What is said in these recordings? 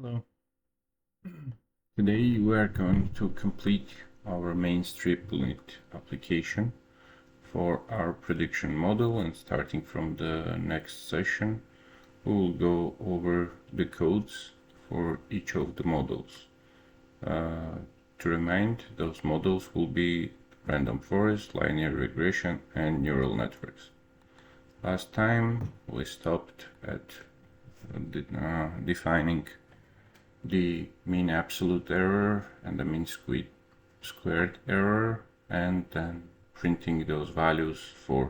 Hello. Today we are going to complete our main Streamlit application for our prediction model, and starting from the next session we will go over the codes for each of the models. To remind, those models will be random forest, linear regression and neural networks. Last time we stopped at defining the mean absolute error and the mean squared error, and then printing those values for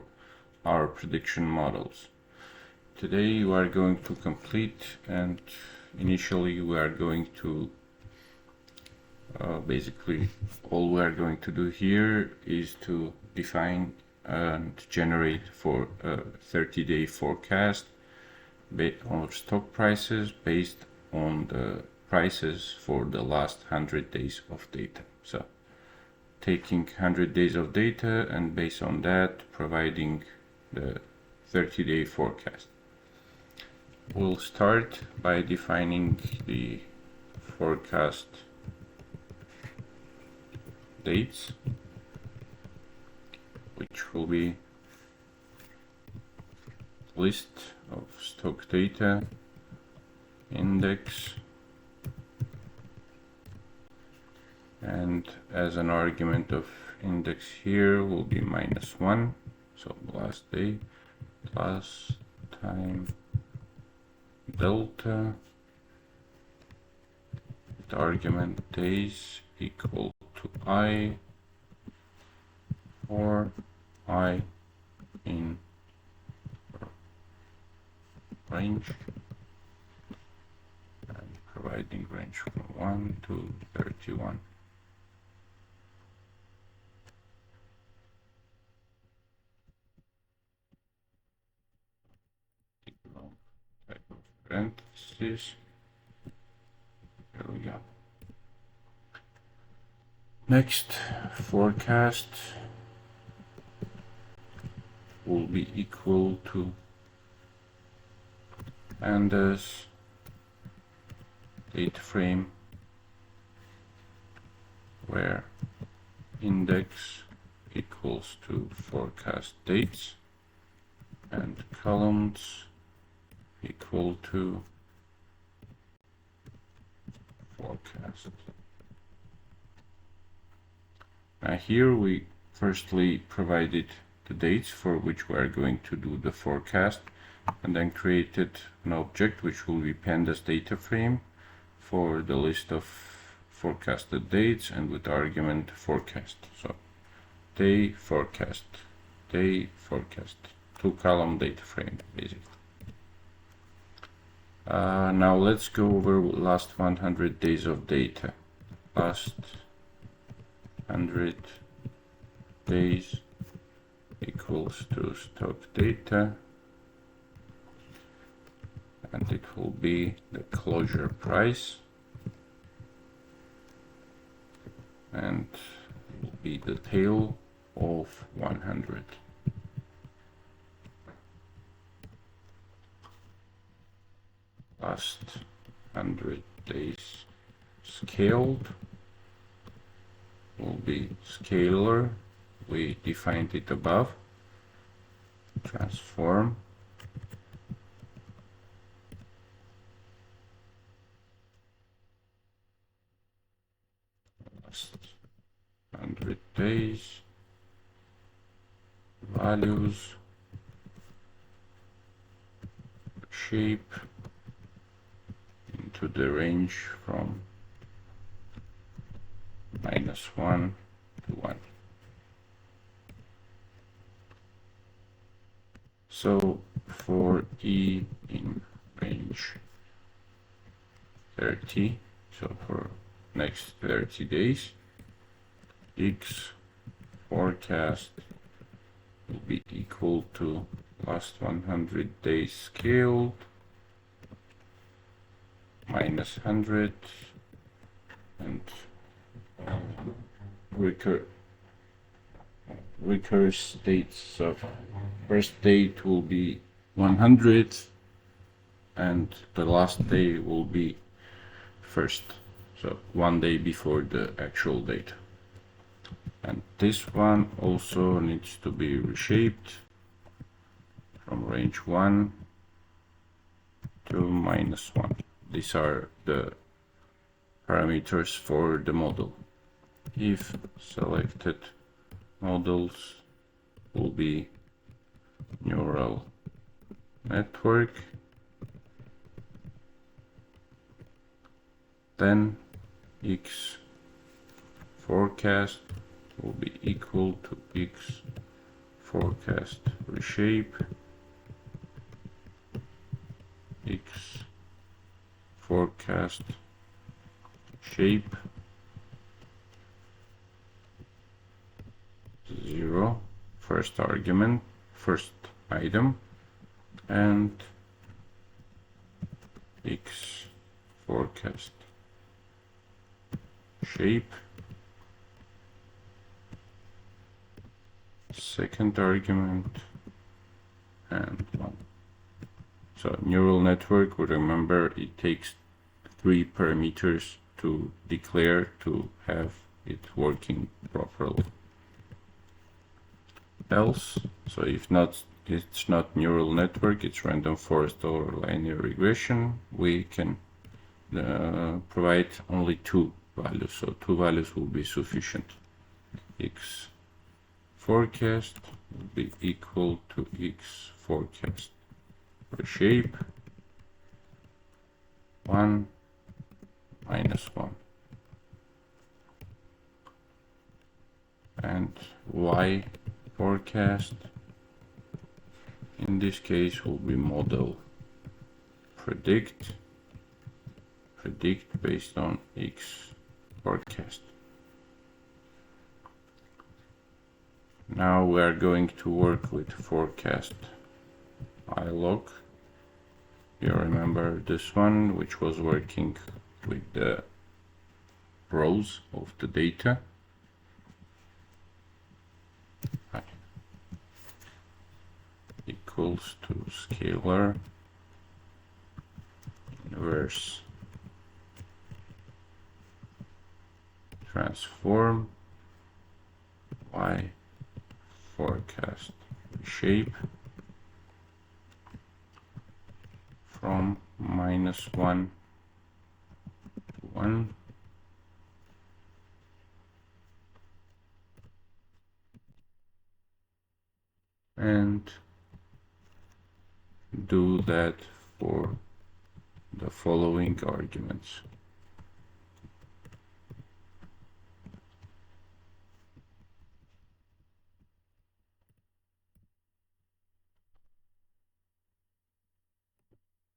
our prediction models. Today we are going to complete, and initially we are going to basically all we are going to do here is to define and generate for a 30-day forecast on stock prices based on the prices for the last 100 days of data. So taking 100 days of data and based on that providing the 30-day forecast. We'll start by defining the forecast dates, which will be list of stock data, index, and as an argument of index here will be -1, so last day plus time delta with argument days equal to I, or I in range, and providing range from 1 to 31. Type of parentheses. Here we go. Next, forecast will be equal to pandas data frame, where index equals to forecast dates and columns equal to forecast. Now here we firstly provided the dates for which we are going to do the forecast, and then created an object which will be pandas data frame for the list of forecasted dates and with argument forecast. So day forecast, 2-column data frame basically. Now let's go over last 100 days of data. Last 100 days equals to stock data, and it will be the closure price, and it will be the tail of 100. Last 100 days scaled will be scalar. We defined it above. Transform last 100 days values, shape into the range from -1 to 1. So for E in range 30, so for next 30 days, X forecast will be equal to last 100 days scaled -100 and recurse dates. So first date will be 100 and the last day will be first, so 1 day before the actual date. And this one also needs to be reshaped from range 1 to -1. These are the parameters for the model. If selected models will be neural network, then x forecast will be equal to x forecast reshape x forecast shape 0, first argument, first item, and x forecast shape second argument and 1. So neural network, remember, it takes 3 parameters to declare to have it working properly. Else, so if not, it's not neural network, it's random forest or linear regression, we can provide only 2 values, so 2 values will be sufficient. X forecast will be equal to x forecast reshape 1 -1, and y forecast in this case will be model predict based on x forecast. Now we are going to work with forecast ilog. You remember this one, which was working with the rows of the data. Equals to scalar inverse transform y forecast reshape from -1 to 1 and do that for the following arguments.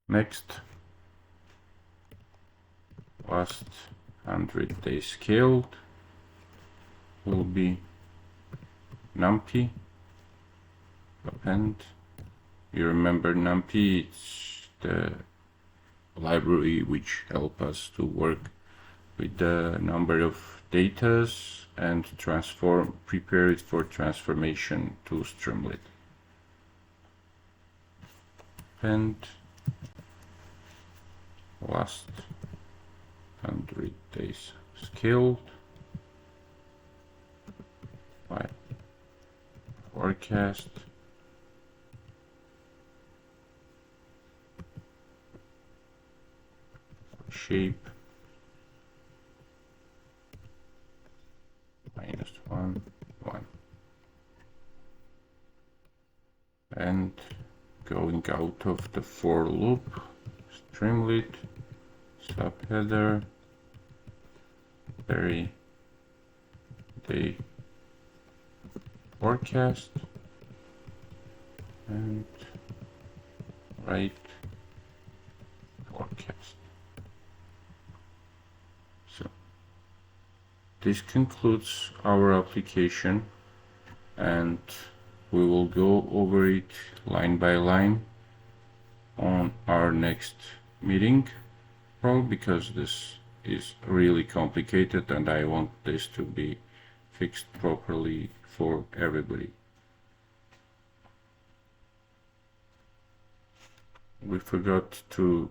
Next, last 100 days scaled will be numpy append. You remember numpy, it's the library which help us to work with the number of datas and prepare it for transformation to Streamlit. Append last 100 days scaled by forecast shape -1 1, and going out of the for loop, Streamlit subheader very day forecast and write forecast. So this concludes our application, and we will go over it line by line on our next meeting, probably because this is really complicated and I want this to be fixed properly for everybody. We forgot to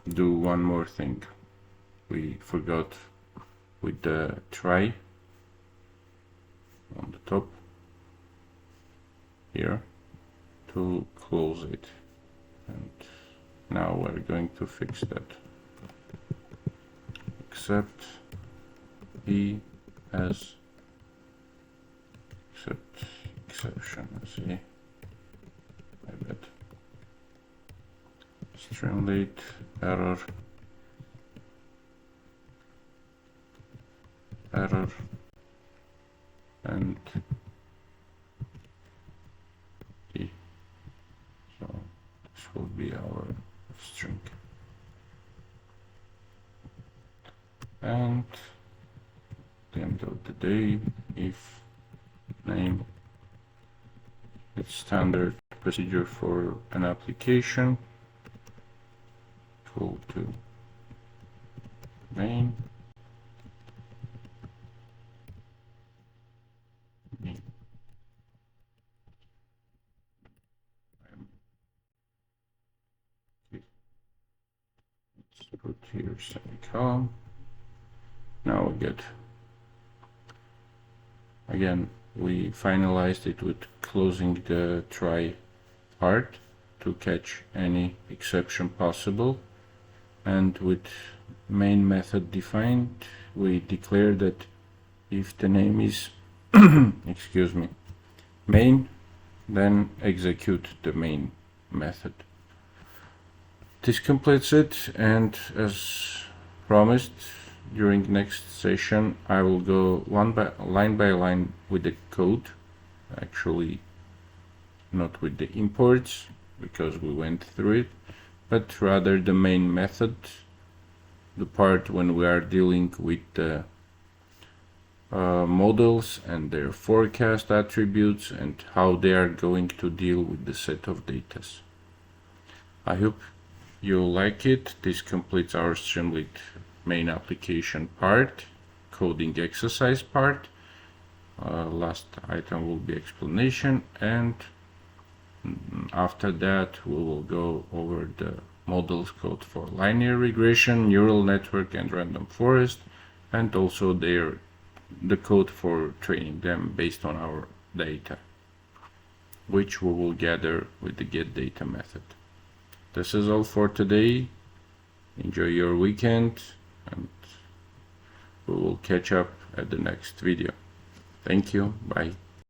do one more thing. we forgot with the try on the top here to close it, and now we're going to fix that. Except E as except exception. Let's see. I bet. Streamlit error and D. So this will be our string. And at the end of the day, if name, it's standard procedure for an application, equal to main let's put here semicolon. Now we get, again, we finalized it with closing the try part to catch any exception possible, and with main method defined, we declare that if the name is excuse me, main, then execute the main method. This completes it, and as promised, during next session I will go line by line with the code, actually not with the imports because we went through it, but rather the main method, the part when we are dealing with the models and their forecast attributes and how they are going to deal with the set of data. I hope you like it. This completes our Streamlit main application part, coding exercise part. Last item will be explanation, and after that we will go over the models code for linear regression, neural network, and random forest, and also the code for training them based on our data, which we will gather with the getData method. This is all for today. Enjoy your weekend, and we will catch up at the next video. Thank you. Bye.